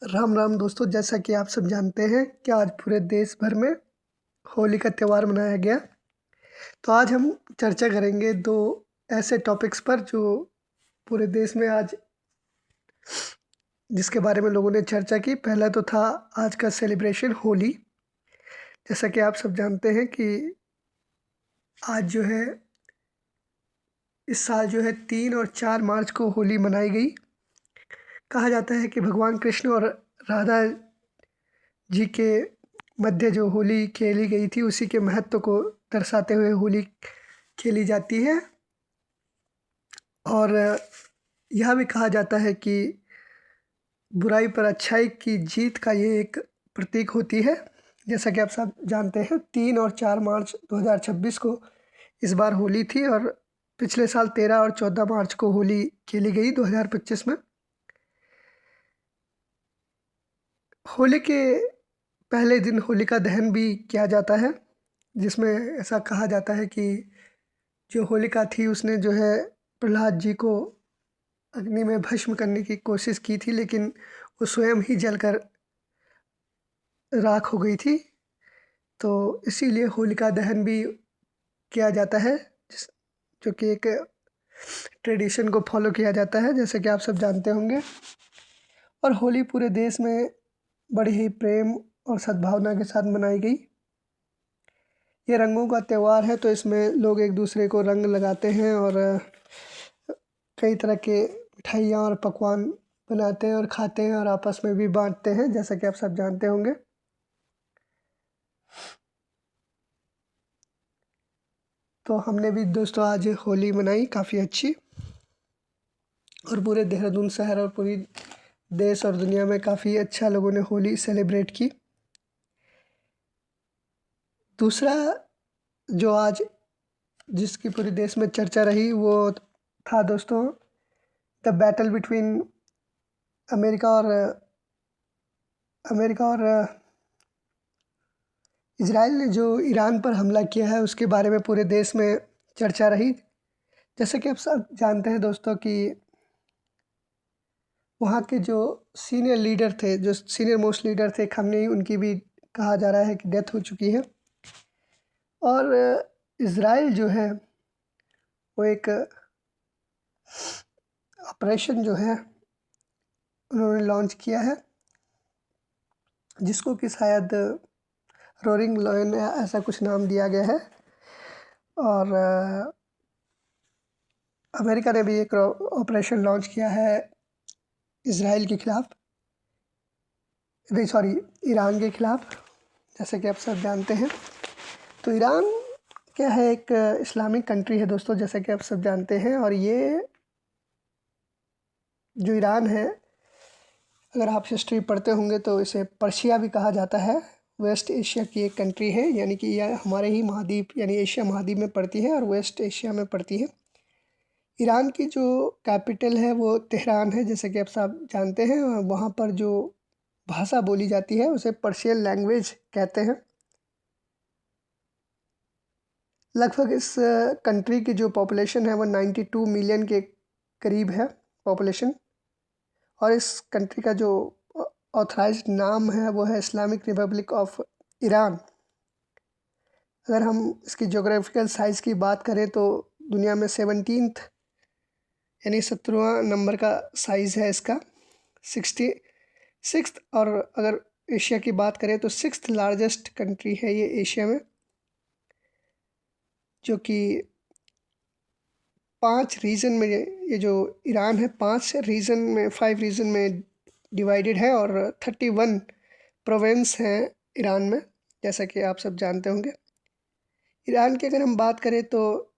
राम राम दोस्तों, जैसा कि आप सब जानते हैं कि आज पूरे देश भर में होली का त्यौहार मनाया गया। तो आज हम चर्चा करेंगे दो ऐसे टॉपिक्स पर जो पूरे देश में आज जिसके बारे में लोगों ने चर्चा की। पहला तो था आज का सेलिब्रेशन होली। जैसा कि आप सब जानते हैं कि आज जो है इस साल जो है 3 और 4 मार्च को होली मनाई गई। कहा जाता है कि भगवान कृष्ण और राधा जी के मध्य जो होली खेली गई थी उसी के महत्व को दर्शाते हुए होली खेली जाती है। और यह भी कहा जाता है कि बुराई पर अच्छाई की जीत का ये एक प्रतीक होती है। जैसा कि आप सब जानते हैं 3 और 4 मार्च 2026 को इस बार होली थी और पिछले साल 13 और 14 मार्च को होली खेली गई 2025 में। होली के पहले दिन होलिका दहन भी किया जाता है, जिसमें ऐसा कहा जाता है कि जो होलिका थी उसने जो है प्रहलाद जी को अग्नि में भस्म करने की कोशिश की थी, लेकिन वो स्वयं ही जलकर राख हो गई थी। तो इसीलिए होलिका दहन भी किया जाता है, जो कि एक ट्रेडिशन को फॉलो किया जाता है, जैसे कि आप सब जानते होंगे। और होली पूरे देश में बड़ी ही प्रेम और सद्भावना के साथ मनाई गई। ये रंगों का त्यौहार है, तो इसमें लोग एक दूसरे को रंग लगाते हैं और कई तरह के मिठाइयाँ और पकवान बनाते हैं और खाते हैं और आपस में भी बांटते हैं, जैसा कि आप सब जानते होंगे। तो हमने भी दोस्तों आज होली मनाई काफ़ी अच्छी, और पूरे देहरादून शहर और पूरी देश और दुनिया में काफ़ी अच्छा लोगों ने होली सेलिब्रेट की। दूसरा जो आज जिसकी पूरे देश में चर्चा रही वो था दोस्तों द बैटल बिटवीन अमेरिका और इजराइल ने जो ईरान पर हमला किया है उसके बारे में पूरे देश में चर्चा रही। जैसे कि आप सब जानते हैं दोस्तों कि वहाँ के जो सीनियर लीडर थे, जो सीनियर मोस्ट लीडर थे खamenei, उनकी भी कहा जा रहा है कि डेथ हो चुकी है। और इज़राइल जो है वो एक ऑपरेशन जो है उन्होंने लॉन्च किया है, जिसको कि शायद रोरिंग लायन ऐसा कुछ नाम दिया गया है। और अमेरिका ने भी एक ऑपरेशन लॉन्च किया है इज़राइल के ख़िलाफ़, नहीं सॉरी ईरान के ख़िलाफ़, जैसे कि आप सब जानते हैं। तो ईरान क्या है, एक इस्लामिक कंट्री है दोस्तों, जैसे कि आप सब जानते हैं। और ये जो ईरान है, अगर आप हिस्ट्री पढ़ते होंगे तो इसे पर्शिया भी कहा जाता है। वेस्ट एशिया की एक कंट्री है, यानी कि यह हमारे ही महाद्वीप यानी एशिया महाद्वीप में पड़ती है और वेस्ट एशिया में पड़ती है। ईरान की जो कैपिटल है वो तेहरान है, जैसे कि आप सब जानते हैं। और वहाँ पर जो भाषा बोली जाती है उसे पर्शियन लैंग्वेज कहते हैं। लगभग इस कंट्री की जो पॉपुलेशन है वो 92 मिलियन के करीब है पॉपुलेशन। और इस कंट्री का जो ऑथराइज्ड नाम है वो है इस्लामिक रिपब्लिक ऑफ ईरान। अगर हम इसकी जोग्राफिकल साइज़ की बात करें तो दुनिया में 17th यानी 17वां नंबर का साइज़ है इसका, 66th। और अगर एशिया की बात करें तो 6th लार्जेस्ट कंट्री है ये एशिया में, जो कि 5 रीजन में ये जो ईरान है 5 रीजन में डिवाइडेड है। और 31 प्रोविंस हैं ईरान में, जैसा कि आप सब जानते होंगे। ईरान की अगर हम बात करें तो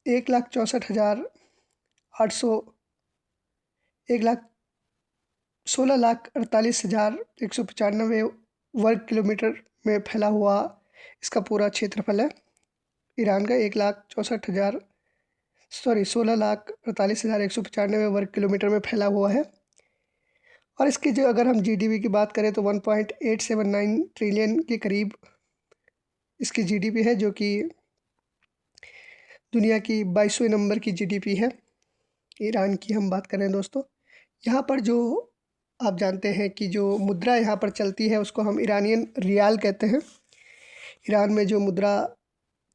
1,64,800 1,16,48,195 वर्ग किलोमीटर में फैला हुआ इसका पूरा क्षेत्रफल है ईरान का। 16,48,195 वर्ग किलोमीटर में फैला हुआ है। और इसकी जो अगर हम जीडीपी की बात करें तो 1.879 ट्रिलियन के करीब इसकी जीडीपी है, जो कि दुनिया की 22वें नंबर की जीडीपी है ईरान की हम बात करें दोस्तों। यहाँ पर जो आप जानते हैं कि जो मुद्रा यहाँ पर चलती है उसको हम ईरानियन रियाल कहते हैं। ईरान में जो मुद्रा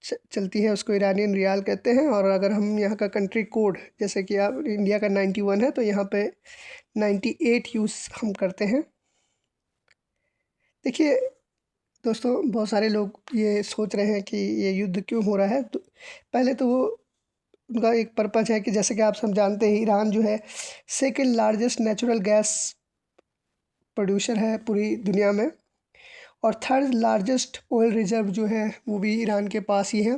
चलती है उसको ईरानियन रियाल कहते हैं। और अगर हम यहाँ का कंट्री कोड, जैसे कि आप इंडिया का 91 है, तो यहाँ पे 98 यूज़ हम करते हैं। देखिए दोस्तों, बहुत सारे लोग ये सोच रहे हैं कि ये युद्ध क्यों हो रहा है। तो पहले तो वो उनका एक पर्पज़ है कि जैसे कि आप सब जानते हैं, ईरान जो है second largest natural gas producer है पूरी दुनिया में, और थर्ड लार्जेस्ट ऑयल रिजर्व जो है वो भी ईरान के पास ही है।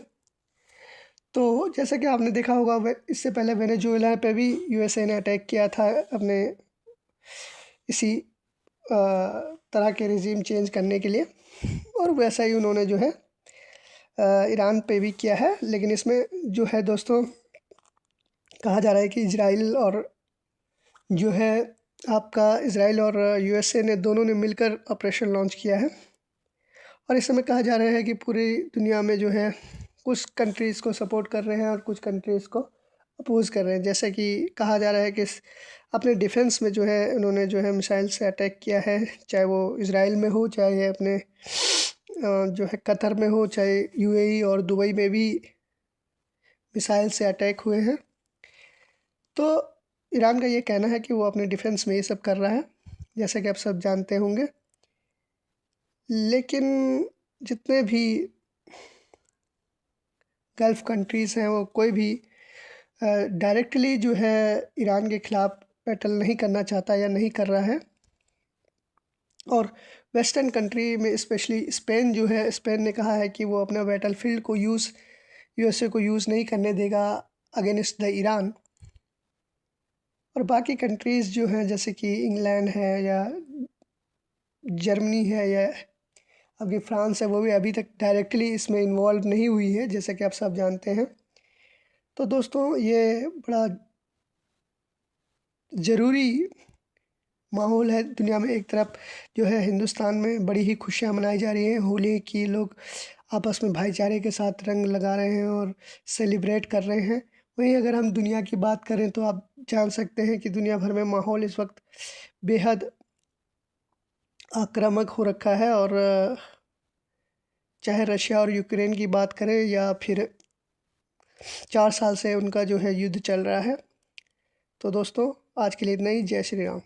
तो जैसा कि आपने देखा होगा, इससे पहले वेनेजुएला पे भी यूएसए ने अटैक किया था अपने इसी तरह के रिजीम चेंज करने के लिए, और वैसा ही उन्होंने जो है ईरान पे भी किया है। लेकिन इसमें जो है दोस्तों, कहा जा रहा है कि इजराइल और जो है आपका इजराइल और यूएसए ने दोनों ने मिलकर ऑपरेशन लॉन्च किया है। और इस समय कहा जा रहा है कि पूरी दुनिया में जो है कुछ कंट्रीज़ को सपोर्ट कर रहे हैं और कुछ कंट्रीज़ को अपोज़ कर रहे हैं। जैसे कि कहा जा रहा है कि अपने डिफेंस में जो है उन्होंने जो है मिसाइल से अटैक किया है, चाहे वो इजराइल में हो, चाहे अपने जो है कतर में हो, चाहे यूएई और दुबई में भी मिसाइल से अटैक हुए हैं। तो ईरान का ये कहना है कि वो अपने डिफेंस में ये सब कर रहा है, जैसे कि आप सब जानते होंगे। लेकिन जितने भी गल्फ़ कंट्रीज़ हैं, वो कोई भी डायरेक्टली जो है ईरान के ख़िलाफ़ बैटल नहीं करना चाहता या नहीं कर रहा है। और वेस्टर्न कंट्री में स्पेशली स्पेन जो है, स्पेन ने कहा है कि वो अपना बैटलफील्ड को यूएसए को यूज़ नहीं करने देगा अगेंस्ट द ईरान। और बाकी कंट्रीज़ जो हैं, जैसे कि इंग्लैंड है या जर्मनी है या अभी फ्रांस है, वो भी अभी तक डायरेक्टली इसमें इन्वॉल्व नहीं हुई है, जैसे कि आप सब जानते हैं। तो दोस्तों, ये बड़ा ज़रूरी माहौल है दुनिया में। एक तरफ जो है हिंदुस्तान में बड़ी ही खुशियाँ मनाई जा रही हैं, होली की लोग आपस में भाईचारे के साथ रंग लगा रहे हैं और सेलिब्रेट कर रहे हैं। वहीं अगर हम दुनिया की बात करें तो आप जान सकते हैं कि दुनिया भर में माहौल इस वक्त बेहद आक्रामक हो रखा है। और चाहे रशिया और यूक्रेन की बात करें या फिर 4 साल से उनका जो है युद्ध चल रहा है। तो दोस्तों, आज के लिए इतना ही। जय श्री राम।